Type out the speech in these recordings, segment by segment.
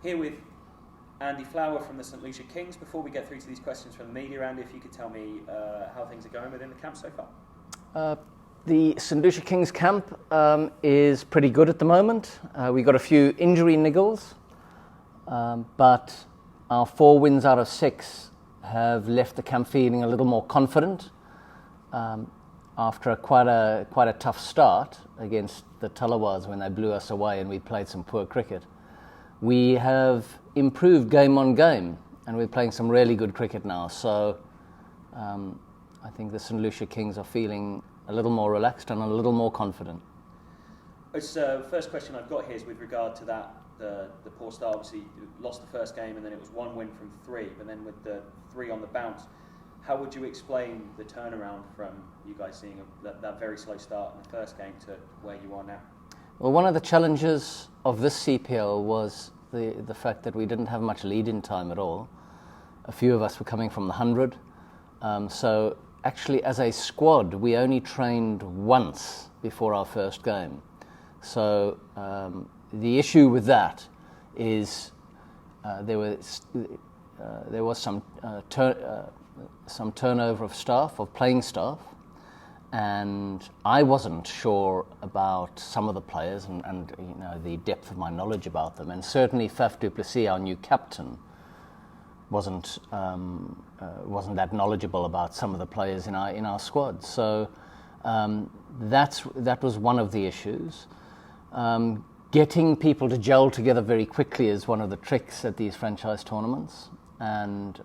Here with Andy Flower from the Saint Lucia Kings. Before we get through to these questions from the media, Andy, if you could tell me how things are going within the camp so far. The Saint Lucia Kings camp is pretty good at the moment. We got a few injury niggles, but our 4 wins out of 6 have left the camp feeling a little more confident after quite a tough start against the Talawas when they blew us away and we played some poor cricket. We have improved game on game and we're playing some really good cricket now. So I think the Saint Lucia Kings are feeling a little more relaxed and a little more confident. It's first question I've got here is with regard to that, the poor start. Obviously, you lost the first game and then it was 1 win from 3, but then with the 3 on the bounce, how would you explain the turnaround from you guys seeing that very slow start in the first game to where you are now? Well, one of the challenges of this CPL was the fact that we didn't have much lead-in time at all. A few of us were coming from the 100. So actually, as a squad, we only trained once before our first game. So the issue with that is there was some turnover of staff, of playing staff, and I wasn't sure about some of the players and you know the depth of my knowledge about them. And certainly Faf du Plessis, our new captain, wasn't that knowledgeable about some of the players in our squad. So that was one of the issues. Getting people to gel together very quickly is one of the tricks at these franchise tournaments. And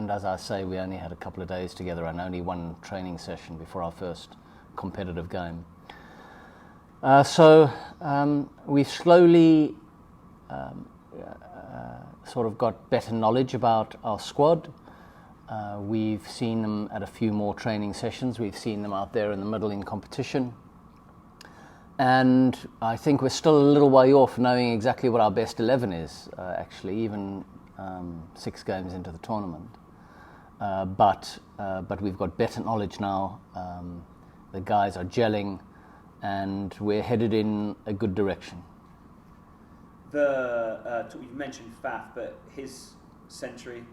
as I say, we only had a couple of days together and only 1 training session before our first competitive game. So we've slowly sort of got better knowledge about our squad. We've seen them at a few more training sessions. We've seen them out there in the middle in competition. And I think we're still a little way off knowing exactly what our best 11 is, actually, even 6 games into the tournament. But we've got better knowledge now. The guys are gelling and we're headed in a good direction. You mentioned Faf, but his century,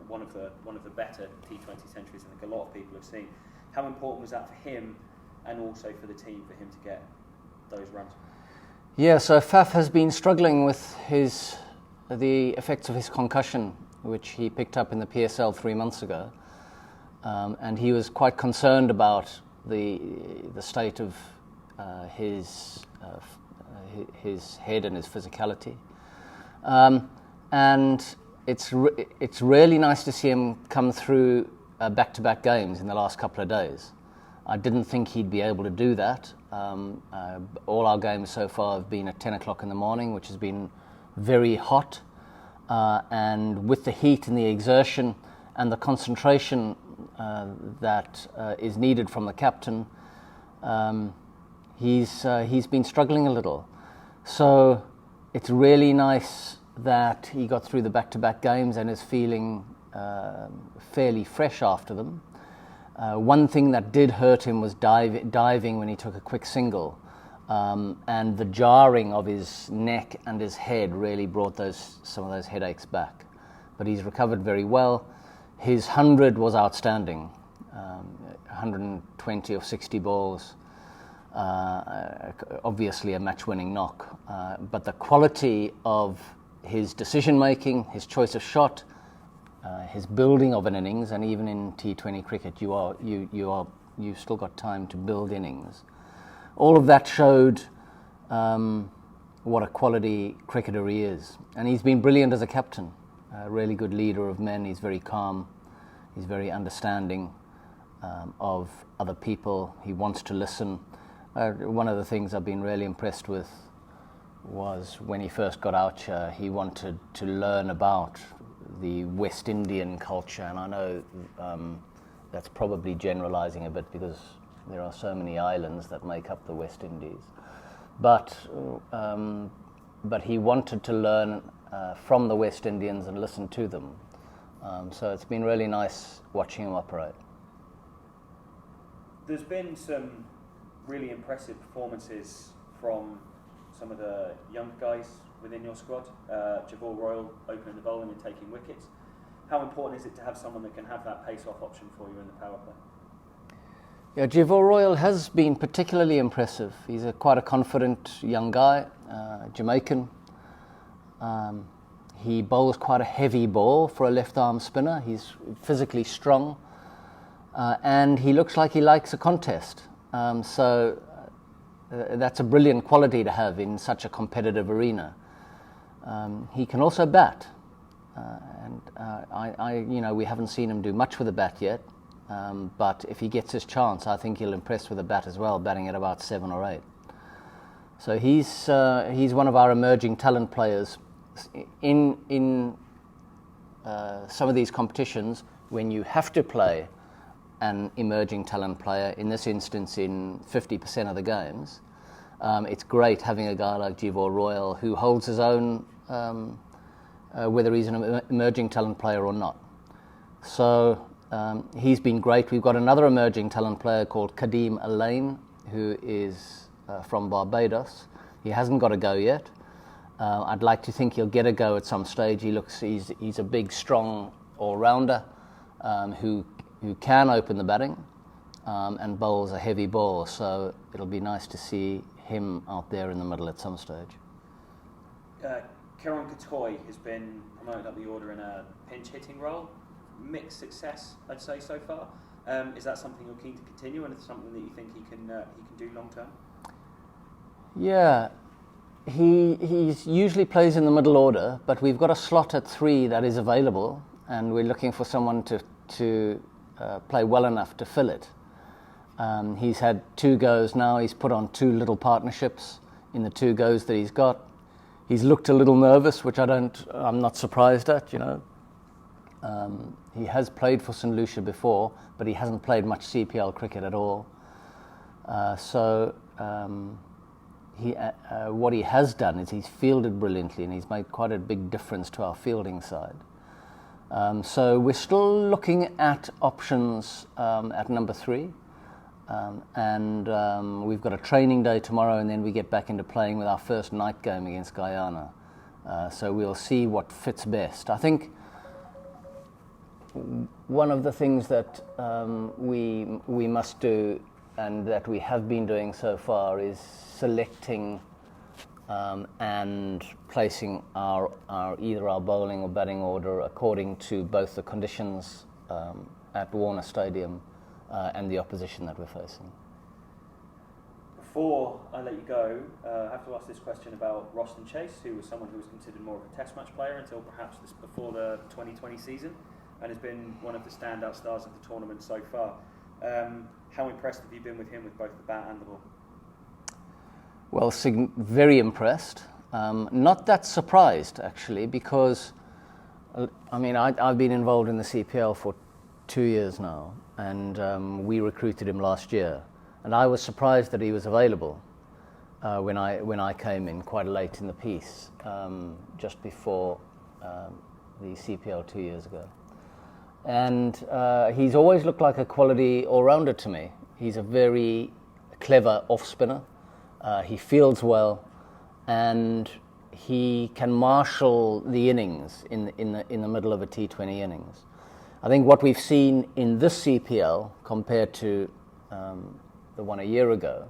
one of the better T20 centuries I think a lot of people have seen. How important was that for him and also for the team for him to get those runs? Yeah, so Faf has been struggling with the effects of his concussion, which he picked up in the PSL 3 months ago, and he was quite concerned about the state of his head and his physicality. And it's really nice to see him come through back-to-back games in the last couple of days. I didn't think he'd be able to do that. All our games so far have been at 10 o'clock in the morning, which has been very hot. And with the heat and the exertion and the concentration that is needed from the captain, he's been struggling a little. So it's really nice that he got through the back-to-back games and is feeling fairly fresh after them. One thing that did hurt him was diving when he took a quick single, and the jarring of his neck and his head really brought some of those headaches back. But he's recovered very well. His 100 was outstanding, 120 of 60 balls, obviously a match-winning knock. But the quality of his decision-making, his choice of shot, his building of an innings, and even in T20 cricket, you've still got time to build innings. All of that showed what a quality cricketer he is, and he's been brilliant as a captain. A really good leader of men. He's very calm. He's very understanding of other people. He wants to listen. One of the things I've been really impressed with was when he first got out here, he wanted to learn about the West Indian culture, and I know that's probably generalizing a bit because there are so many islands that make up the West Indies, but he wanted to learn from the West Indians and listen to them. So it's been really nice watching him operate. There's been some really impressive performances from some of the young guys within your squad. Javor Royal opening the bowling and taking wickets. How important is it to have someone that can have that pace-off option for you in the power play? Yeah, Javor Royal has been particularly impressive. He's quite a confident young guy, Jamaican. He bowls quite a heavy ball for a left-arm spinner. He's physically strong, and he looks like he likes a contest. So that's a brilliant quality to have in such a competitive arena. He can also bat, and we haven't seen him do much with the bat yet. But if he gets his chance, I think he'll impress with the bat as well, batting at about 7 or 8. So he's one of our emerging talent players. In some of these competitions, when you have to play an emerging talent player, in this instance in 50% of the games, it's great having a guy like Javor Royal who holds his own, whether he's an emerging talent player or not. So he's been great. We've got another emerging talent player called Kadeem Alain, who is from Barbados. He hasn't got a go yet. I'd like to think he'll get a go at some stage. He's a big, strong all-rounder who can open the batting and bowls a heavy ball. So it'll be nice to see him out there in the middle at some stage. Kieron Katoy has been promoted up the order in a pinch-hitting role. Mixed success, I'd say, so far. Is that something you're keen to continue, and it's something that you think he can do long-term? Yeah. He usually plays in the middle order, but we've got a slot at 3 that is available, and we're looking for someone to play well enough to fill it. He's had 2 goes now. He's put on 2 little partnerships in the 2 goes that he's got. He's looked a little nervous, which I'm not surprised at. He has played for Saint Lucia before, but he hasn't played much CPL cricket at all. What he has done is he's fielded brilliantly, and he's made quite a big difference to our fielding side. So we're still looking at options at number 3, and we've got a training day tomorrow, and then we get back into playing with our first night game against Guyana. So we'll see what fits best. I think one of the things that we must do, and that we have been doing so far, is selecting and placing either our bowling or batting order according to both the conditions at Warner Stadium and the opposition that we're facing. Before I let you go, I have to ask this question about Roston Chase, who was someone who was considered more of a test match player until perhaps before the 2020 season, and has been one of the standout stars of the tournament so far. How impressed have you been with him with both the bat and the ball? Well, very impressed. Not that surprised, actually, because I've been involved in the CPL for 2 years now, and we recruited him last year. And I was surprised that he was available when I came in quite late in the piece, just before the CPL 2 years ago. And he's always looked like a quality all-rounder to me. He's a very clever off-spinner. He fields well, and he can marshal the innings in the middle of a T20 innings. I think what we've seen in this CPL compared to the one a year ago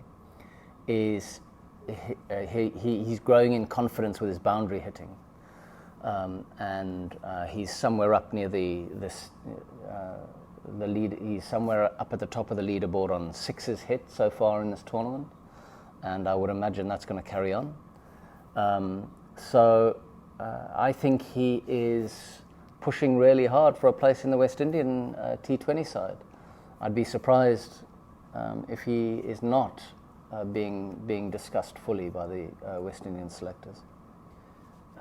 is he's growing in confidence with his boundary hitting. And he's somewhere up near the lead. He's somewhere up at the top of the leaderboard on 6s hit so far in this tournament, and I would imagine that's going to carry on. So I think he is pushing really hard for a place in the West Indian T20 side. I'd be surprised if he is not being discussed fully by the West Indian selectors.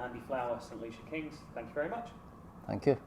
Andy Flower, Saint Lucia Kings, thank you very much. Thank you.